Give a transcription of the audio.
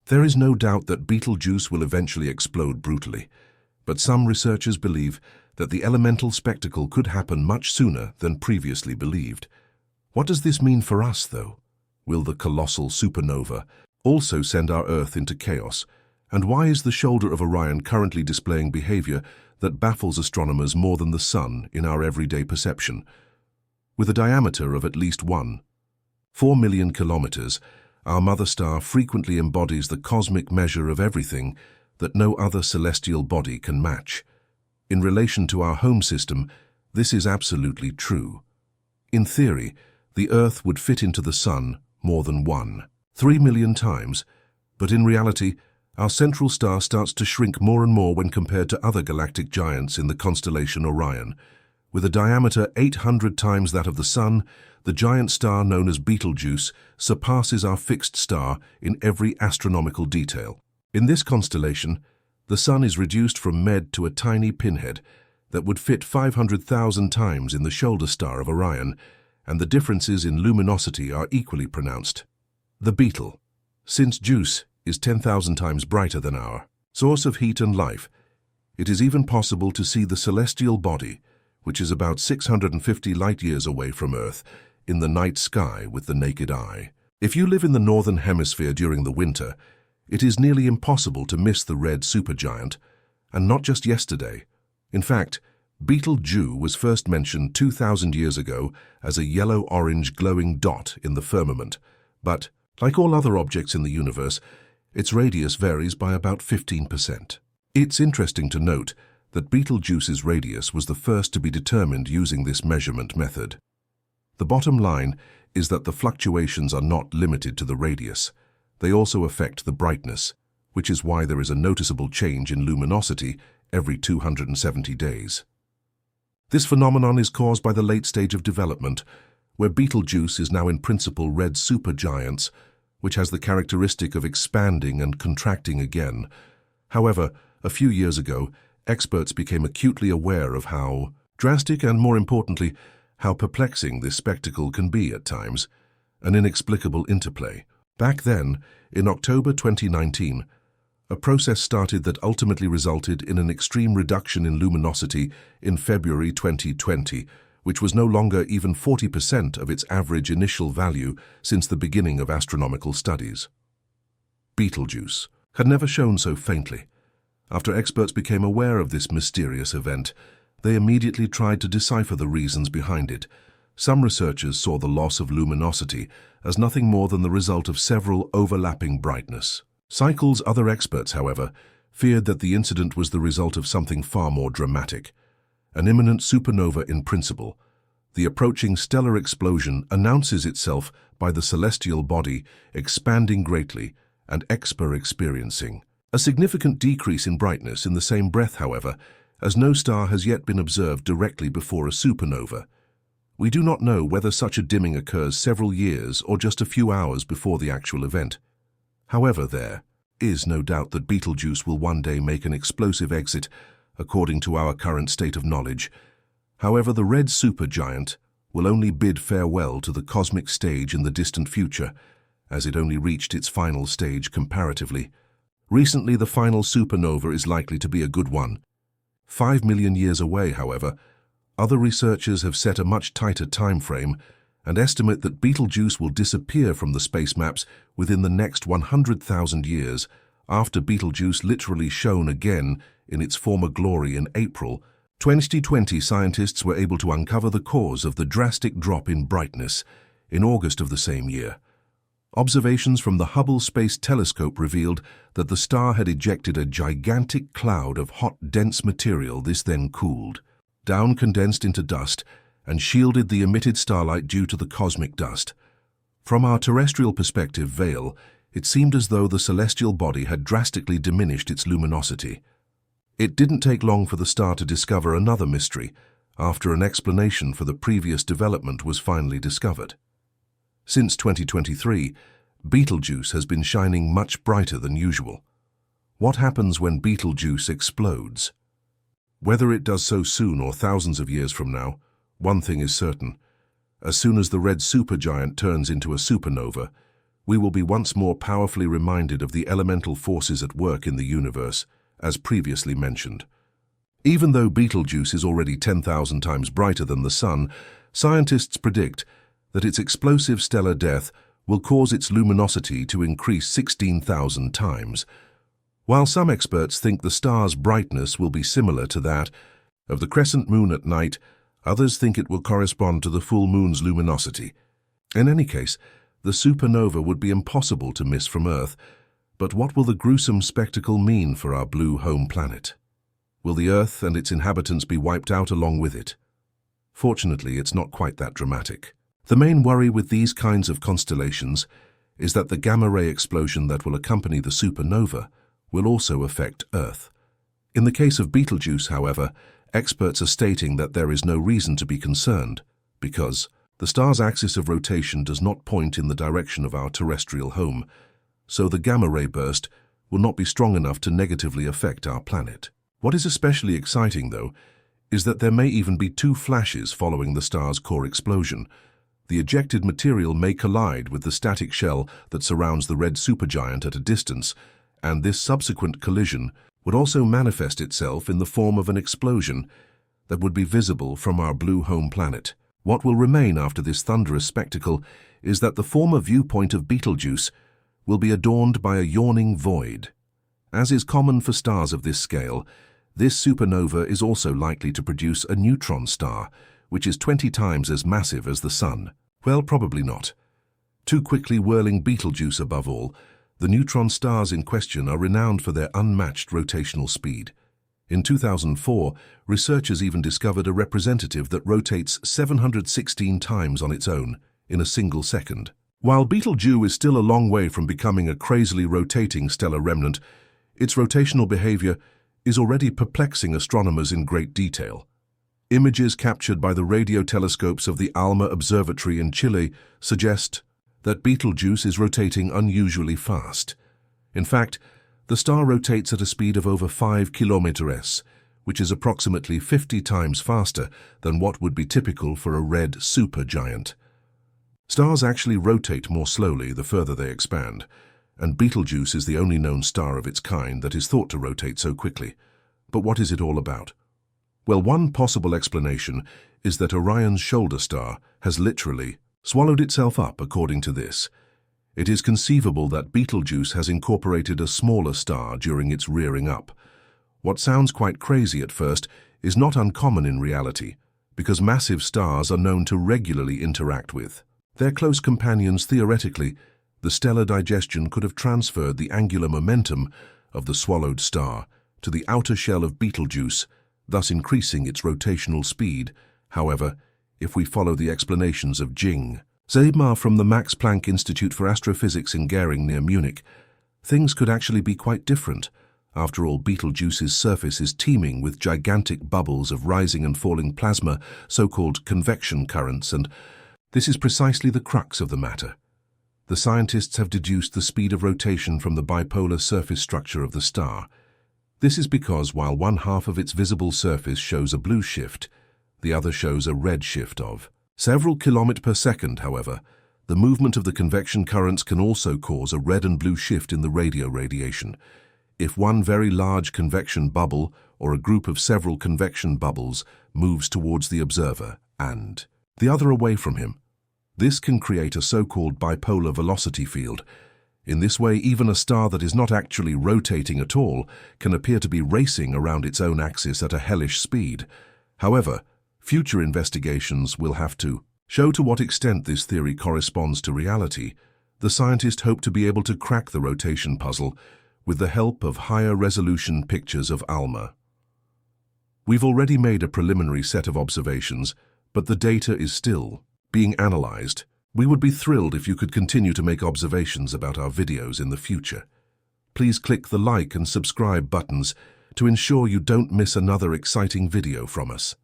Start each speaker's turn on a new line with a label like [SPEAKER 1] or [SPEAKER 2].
[SPEAKER 1] There is no doubt that Betelgeuse will eventually explode brutally, but some researchers believe that the elemental spectacle could happen much sooner than previously believed. What does this mean for us, though? Will the colossal supernova also send our Earth into chaos? And why is the shoulder of Orion currently displaying behavior that baffles astronomers more than the Sun in our everyday perception? With a diameter of at least 1.4 million kilometers, our mother star frequently embodies the cosmic measure of everything that no other celestial body can match. In relation to our home system, this is absolutely true. In theory, the Earth would fit into the Sun more than 1.3 million times, but in reality, our central star starts to shrink more and more when compared to other galactic giants in the constellation Orion. With a diameter 800 times that of the Sun, the giant star known as Betelgeuse surpasses our fixed star in every astronomical detail. In this constellation, the Sun is reduced from Med to a tiny pinhead that would fit 500,000 times in the shoulder star of Orion, and the differences in luminosity are equally pronounced. The Betel, since Zeus is 10,000 times brighter than our source of heat and life, it is even possible to see the celestial body, which is about 650 light-years away from Earth, in the night sky with the naked eye. If you live in the northern hemisphere during the winter, it is nearly impossible to miss the red supergiant, and not just yesterday. In fact, Betelgeuse was first mentioned 2,000 years ago as a yellow-orange glowing dot in the firmament, but, like all other objects in the universe, its radius varies by about 15%. It's interesting to note that Betelgeuse's radius was the first to be determined using this measurement method. The bottom line is that the fluctuations are not limited to the radius. They also affect the brightness, which is why there is a noticeable change in luminosity every 270 days. This phenomenon is caused by the late stage of development, where Betelgeuse is now in principle red supergiants, which has the characteristic of expanding and contracting again. However, a few years ago, experts became acutely aware of how drastic and, more importantly, how perplexing this spectacle can be at times, an inexplicable interplay. Back then, in October 2019, a process started that ultimately resulted in an extreme reduction in luminosity in February 2020, which was no longer even 40% of its average initial value since the beginning of astronomical studies. Betelgeuse had never shone so faintly. After experts became aware of this mysterious event, they immediately tried to decipher the reasons behind it. Some researchers saw the loss of luminosity as nothing more than the result of several overlapping brightness cycles. Other experts, however, feared that the incident was the result of something far more dramatic, an imminent supernova in principle. The approaching stellar explosion announces itself by the celestial body expanding greatly and experiencing a significant decrease in brightness in the same breath, however, as no star has yet been observed directly before a supernova. We do not know whether such a dimming occurs several years or just a few hours before the actual event. However, there is no doubt that Betelgeuse will one day make an explosive exit, according to our current state of knowledge. However, the red supergiant will only bid farewell to the cosmic stage in the distant future, as it only reached its final stage comparatively. Recently, the final supernova is likely to be a good one. 5 million years away, however, other researchers have set a much tighter time frame and estimate that Betelgeuse will disappear from the space maps within the next 100,000 years, after Betelgeuse literally shone again in its former glory in April 2020. Scientists were able to uncover the cause of the drastic drop in brightness in August of the same year. Observations from the Hubble Space Telescope revealed that the star had ejected a gigantic cloud of hot, dense material. This then cooled down, condensed into dust, and shielded the emitted starlight due to the cosmic dust. From our terrestrial perspective veil, it seemed as though the celestial body had drastically diminished its luminosity. It didn't take long for the star to discover another mystery, after an explanation for the previous development was finally discovered. Since 2023, Betelgeuse has been shining much brighter than usual. What happens when Betelgeuse explodes? Whether it does so soon or thousands of years from now, one thing is certain. As soon as the red supergiant turns into a supernova, we will be once more powerfully reminded of the elemental forces at work in the universe, as previously mentioned. Even though Betelgeuse is already 10,000 times brighter than the Sun, scientists predict that its explosive stellar death will cause its luminosity to increase 16,000 times. While some experts think the star's brightness will be similar to that of the crescent moon at night, others think it will correspond to the full moon's luminosity. In any case, the supernova would be impossible to miss from Earth, but what will the gruesome spectacle mean for our blue home planet? Will the Earth and its inhabitants be wiped out along with it? Fortunately, it's not quite that dramatic. The main worry with these kinds of constellations is that the gamma-ray explosion that will accompany the supernova will also affect Earth. In the case of Betelgeuse, however, experts are stating that there is no reason to be concerned because the star's axis of rotation does not point in the direction of our terrestrial home, so the gamma-ray burst will not be strong enough to negatively affect our planet. What is especially exciting, though, is that there may even be two flashes following the star's core explosion. The ejected material may collide with the static shell that surrounds the red supergiant at a distance, and this subsequent collision would also manifest itself in the form of an explosion that would be visible from our blue home planet. What will remain after this thunderous spectacle is that the former viewpoint of Betelgeuse will be adorned by a yawning void. As is common for stars of this scale, this supernova is also likely to produce a neutron star, which is 20 times as massive as the Sun. Well, probably not. Too quickly whirling Betelgeuse above all, the neutron stars in question are renowned for their unmatched rotational speed. In 2004, researchers even discovered a representative that rotates 716 times on its own in a single second. While Betelgeuse is still a long way from becoming a crazily rotating stellar remnant, its rotational behavior is already perplexing astronomers in great detail. Images captured by the radio telescopes of the ALMA Observatory in Chile suggest that Betelgeuse is rotating unusually fast. In fact, the star rotates at a speed of over 5 km/s, which is approximately 50 times faster than what would be typical for a red supergiant. Stars actually rotate more slowly the further they expand, and Betelgeuse is the only known star of its kind that is thought to rotate so quickly. But what is it all about? Well, one possible explanation is that Orion's shoulder star has literally swallowed itself up, according to this. It is conceivable that Betelgeuse has incorporated a smaller star during its rearing up. What sounds quite crazy at first is not uncommon in reality, because massive stars are known to regularly interact with their close companions. Theoretically, the stellar digestion could have transferred the angular momentum of the swallowed star to the outer shell of Betelgeuse, thus increasing its rotational speed. However, if we follow the explanations of James Webb from the Max Planck Institute for Astrophysics in Gering near Munich, things could actually be quite different. After all, Betelgeuse's surface is teeming with gigantic bubbles of rising and falling plasma, so-called convection currents, and this is precisely the crux of the matter. The scientists have deduced the speed of rotation from the bipolar surface structure of the star. This is because while one half of its visible surface shows a blue shift, the other shows a red shift of several kilometers per second. However, the movement of the convection currents can also cause a red and blue shift in the radio radiation. If one very large convection bubble or a group of several convection bubbles moves towards the observer and the other away from him, this can create a so-called bipolar velocity field. In this way, even a star that is not actually rotating at all can appear to be racing around its own axis at a hellish speed. However, future investigations will have to show to what extent this theory corresponds to reality. The scientists hope to be able to crack the rotation puzzle with the help of higher resolution pictures of ALMA. We've already made a preliminary set of observations, but the data is still being analyzed. We would be thrilled if you could continue to make observations about our videos in the future. Please click the like and subscribe buttons to ensure you don't miss another exciting video from us.